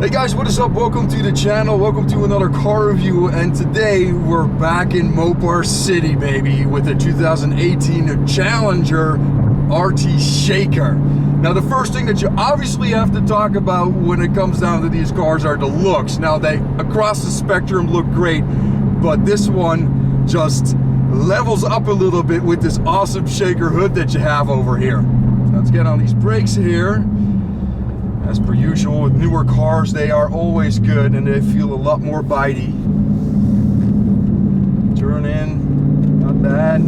Hey guys, what is up? Welcome to the channel. Welcome to another car review, and today we're back in Mopar City, baby, with a 2018 Challenger RT Shaker. Now, the first thing that you obviously have to talk about when it comes down to these cars are the looks. Now, they across the spectrum look great, but this one just levels up a little bit with this awesome shaker hood that you have over here. Let's get on these brakes here. As per usual with newer cars, they are always good and they feel a lot more bitey. Turn in, not bad.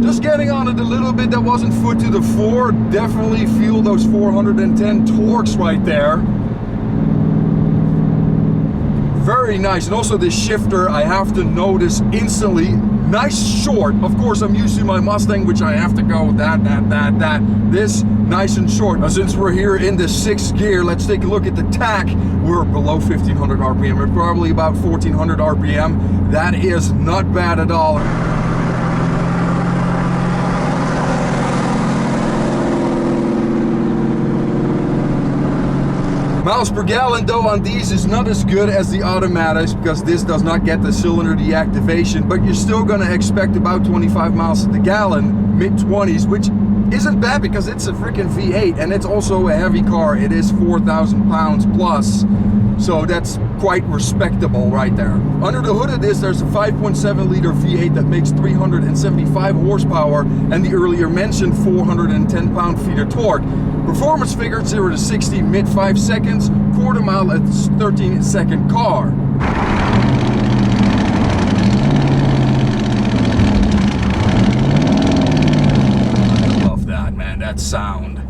Just getting on it a little bit, that wasn't foot to the floor. Definitely feel those 410 torques right there. Very nice. And also this shifter, I have to notice instantly, nice short. Of course, I'm used to my Mustang, which I have to go that. This, nice and short. Now, since we're here in the 6th gear, let's take a look at the Tack. We're below 1500 RPM. We're probably about 1400 RPM. That is not bad at all. Miles per gallon though on these is not as good as the automatics because this does not get the cylinder deactivation, but you're still going to expect about 25 miles to the gallon, mid-20s, which isn't bad because it's a freaking V8 and it's also a heavy car. It is 4,000 pounds plus, so that's quite respectable right there. Under the hood of this, there's a 5.7 liter V8 that makes 375 horsepower and the earlier mentioned 410 pound-feet of torque. Performance figure 0 to 60 mid 5 seconds, quarter mile at 13-second car. I love that, man, that sound.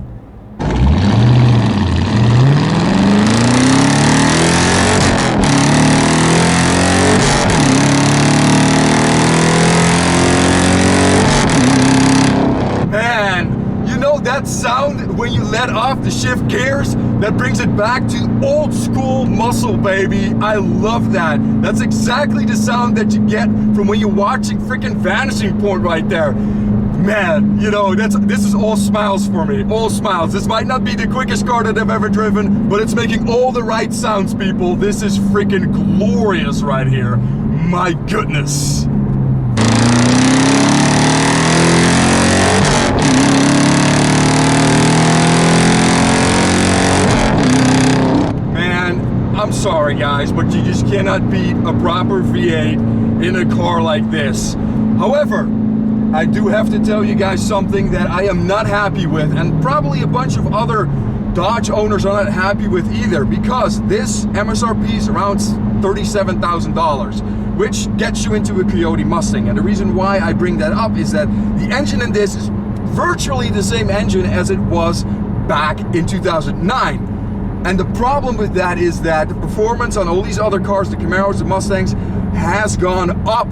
That sound when you let off the shift gears, that brings it back to old school muscle, baby. I love that. That's exactly the sound that you get from when you're watching freaking Vanishing Point right there. Man, you know, this is all smiles for me, all smiles. This might not be the quickest car that I've ever driven, but it's making all the right sounds, people. This is freaking glorious right here. My goodness. I'm sorry guys, but you just cannot beat a proper V8 in a car like this. However, I do have to tell you guys something that I am not happy with, and probably a bunch of other Dodge owners are not happy with either, because this MSRP is around $37,000, which gets you into a Coyote Mustang. And the reason why I bring that up is that the engine in this is virtually the same engine as it was back in 2009. And the problem with that is that the performance on all these other cars, the Camaros, the Mustangs, has gone up,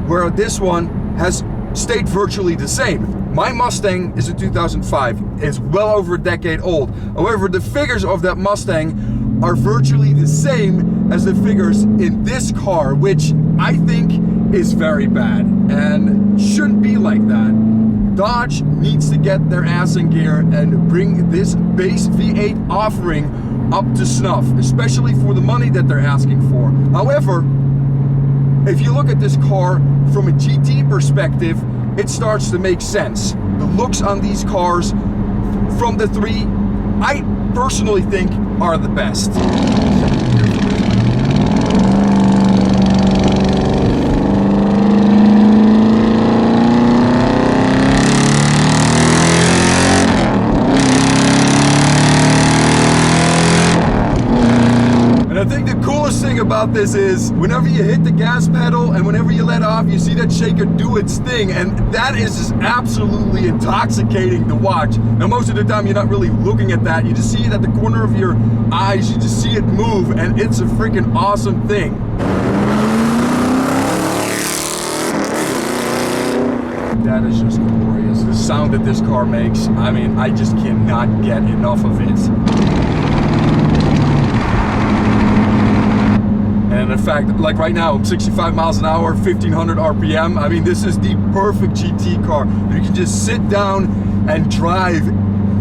where this one has stayed virtually the same. My Mustang is a 2005. It's well over a decade old. However, the figures of that Mustang are virtually the same as the figures in this car, which I think is very bad and shouldn't be like that. Dodge needs to get their ass in gear and bring this base V8 offering up to snuff, especially for the money that they're asking for. However, if you look at this car from a GT perspective, it starts to make sense. The looks on these cars from the three, I personally think are the best. I think the coolest thing about this is whenever you hit the gas pedal and whenever you let off, you see that shaker do its thing, and that is just absolutely intoxicating to watch. Now, most of the time you're not really looking at that. You just see it at the corner of your eyes. You just see it move, and it's a freaking awesome thing. That is just glorious. The sound that this car makes, I mean, I just cannot get enough of it. And in fact, like right now, I'm 65 miles an hour, 1500 RPM. I mean, this is the perfect GT car. You can just sit down and drive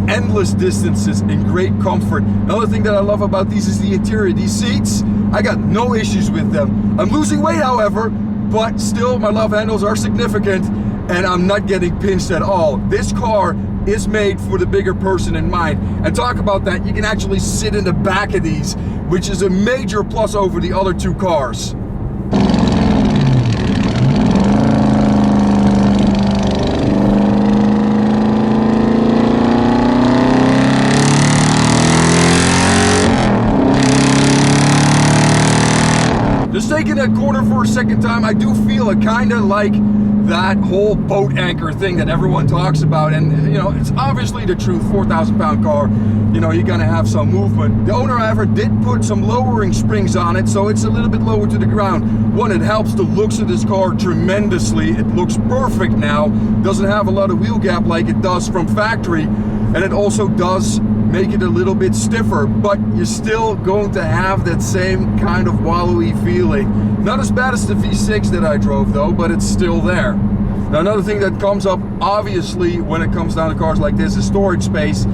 endless distances in great comfort. Another thing that I love about these is the interior. These seats, I got no issues with them. I'm losing weight, however, but still my love handles are significant and I'm not getting pinched at all. This car is made for the bigger person in mind. And talk about that, you can actually sit in the back of these, which is a major plus over the other two cars. Just taking that corner for a second time, I do feel it kind of like that whole boat anchor thing that everyone talks about, and you know, it's obviously the truth. 4,000 pound car, you know, you're gonna have some movement. The owner, however, did put some lowering springs on it, so it's a little bit lower to the ground. One, it helps the looks of this car tremendously. It looks perfect now, doesn't have a lot of wheel gap like it does from factory, and it also does make it a little bit stiffer, but you're still going to have that same kind of wallowy feeling. Not as bad as the V6 that I drove though, but it's still there. Now, another thing that comes up obviously when it comes down to cars like this is storage space.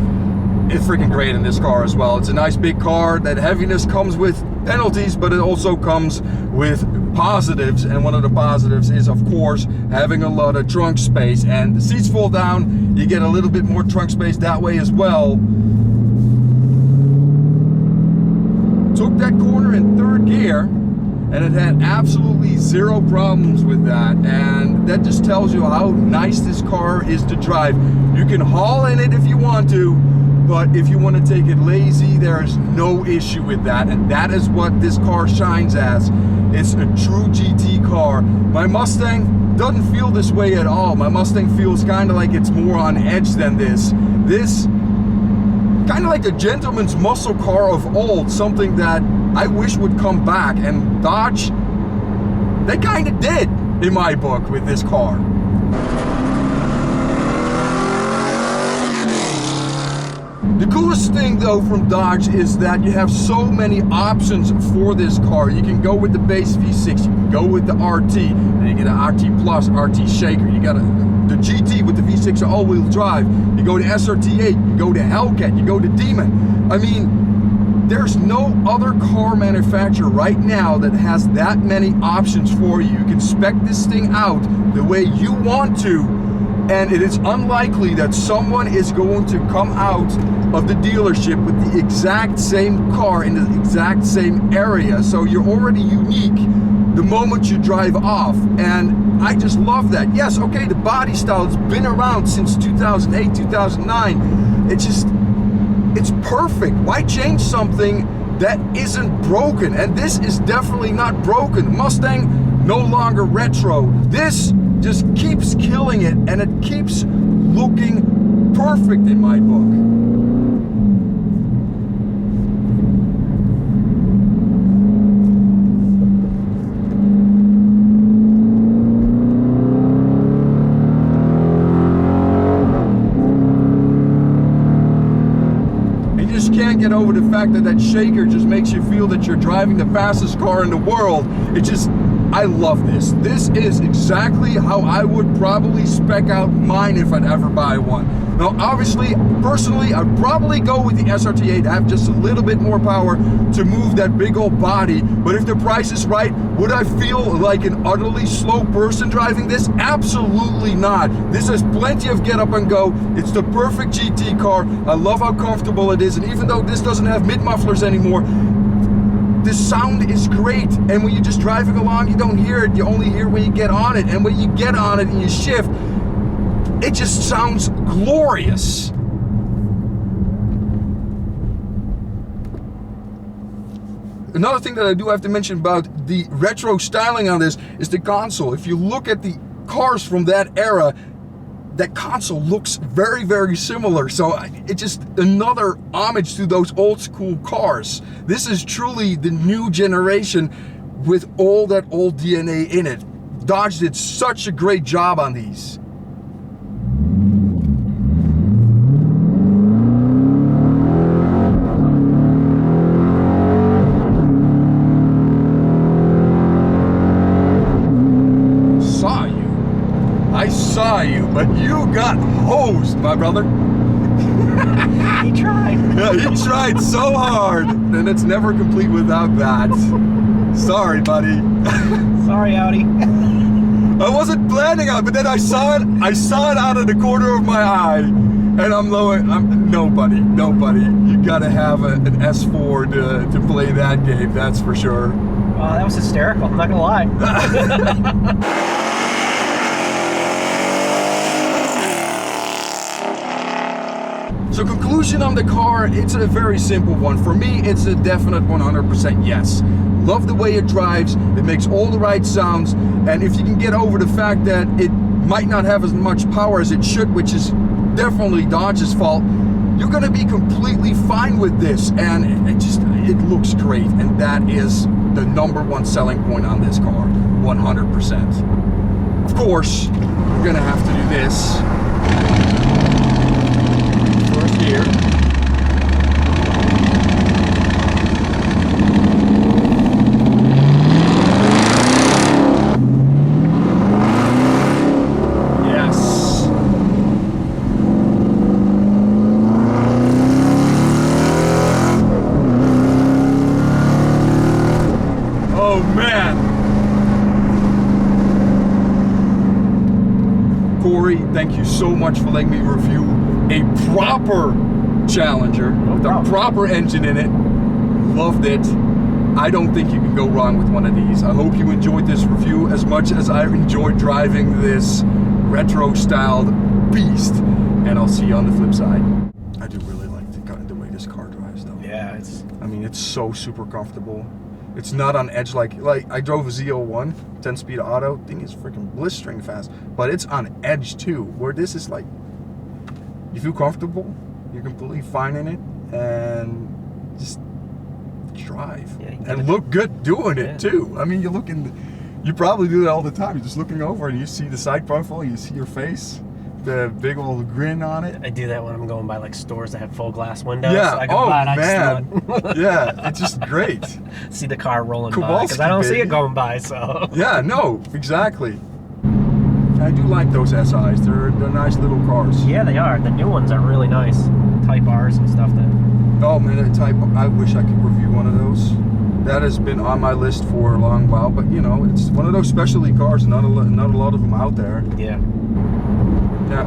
It's freaking great in this car as well. It's a nice big car. That heaviness comes with penalties, but it also comes with positives, and one of the positives is of course having a lot of trunk space, and the seats fold down, you get a little bit more trunk space that way as well. Took that corner in third gear and it had absolutely zero problems with that, and that just tells you how nice this car is to drive. You can haul in it if you want to, but if you want to take it lazy, there is no issue with that, and that is what this car shines as. It's a true GT car. My Mustang doesn't feel this way at all. My Mustang feels kind of like it's more on edge than this. This kind of like a gentleman's muscle car of old, something that I wish would come back, and Dodge, they kind of did in my book with this car. The coolest thing though from Dodge is that you have so many options for this car. You can go with the base V6, you can go with the RT, and you get an RT Plus, RT Shaker, you got the GT with the V6 all-wheel drive, you go to SRT8, you go to Hellcat, you go to Demon. I mean, there's no other car manufacturer right now that has that many options for you. You can spec this thing out the way you want to, and it is unlikely that someone is going to come out of the dealership with the exact same car in the exact same area. So you're already unique the moment you drive off, and I just love that. Yes, okay, the body style has been around since 2008, 2009. It's perfect. Why change something that isn't broken? And this is definitely not broken. Mustang, no longer retro. This just keeps killing it, and it keeps looking perfect in my book. Can't get over the fact that that shaker just makes you feel that you're driving the fastest car in the world. I love this. This is exactly how I would probably spec out mine if I'd ever buy one. Now, obviously, personally, I'd probably go with the SRT8 to have just a little bit more power to move that big old body. But if the price is right, would I feel like an utterly slow person driving this? Absolutely not. This has plenty of get up and go. It's the perfect GT car. I love how comfortable it is. And even though this doesn't have mid-mufflers anymore, the sound is great. And when you're just driving along, you don't hear it. You only hear when you get on it. And when you get on it and you shift, it just sounds glorious. Another thing that I do have to mention about the retro styling on this is the console. If you look at the cars from that era, that console looks very, very similar. So it's just another homage to those old school cars. This is truly the new generation with all that old DNA in it. Dodge did such a great job on these. But you got hosed, my brother. He tried. Yeah, he tried so hard. And it's never complete without that. Sorry, buddy. Sorry, Audi. I wasn't planning on it, but then I saw it out of the corner of my eye. And I'm nobody. You gotta have an S4 to play that game, that's for sure. That was hysterical, I'm not gonna lie. So conclusion on the car, it's a very simple one. For me, it's a definite 100% yes. Love the way it drives, it makes all the right sounds, and if you can get over the fact that it might not have as much power as it should, which is definitely Dodge's fault, you're gonna be completely fine with this, and it looks great, and that is the #1 selling point on this car, 100%. Of course, we're gonna have to do this. Here. Yes. Oh man. Corey, thank you so much for letting me review a proper Challenger with a proper engine in it. Loved it. I don't think you can go wrong with one of these. I hope you enjoyed this review as much as I enjoyed driving this retro styled beast, and I'll see you on the flip side. I do really like the way this car drives though. Yeah, it's so super comfortable. It's not on edge like I drove a Z01 10-speed auto. Thing is freaking blistering fast, but it's on edge too, where this is like, you feel comfortable, you're completely fine in it, and just drive. Yeah, and look good doing it too. I mean, you probably do that all the time. You're just looking over and you see the side profile, you see your face, the big old grin on it. I do that when I'm going by like stores that have full glass windows. Yeah. I go by and man. I just yeah, it's just great. See the car rolling by because I don't see it going by. So yeah, no, exactly. I do like those SIs. They're nice little cars. Yeah, they are. The new ones are really nice. Type R's and stuff. Oh man, I wish I could review one of those. That has been on my list for a long while, but you know, it's one of those specialty cars. Not a lot of them out there. Yeah. Yeah.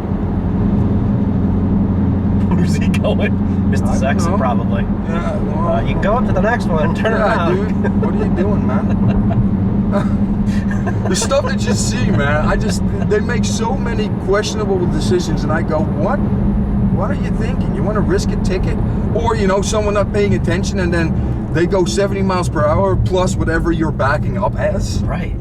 Where's he going? Mr. Texan, probably. Yeah. Well, you can go up to the next one and turn around. Yeah, dude. What are you doing, man? The stuff that you see, man, they make so many questionable decisions, and I go, what are you thinking? You want to risk a ticket? Or, you know, someone not paying attention, and then they go 70 miles per hour plus whatever you're backing up as? Right.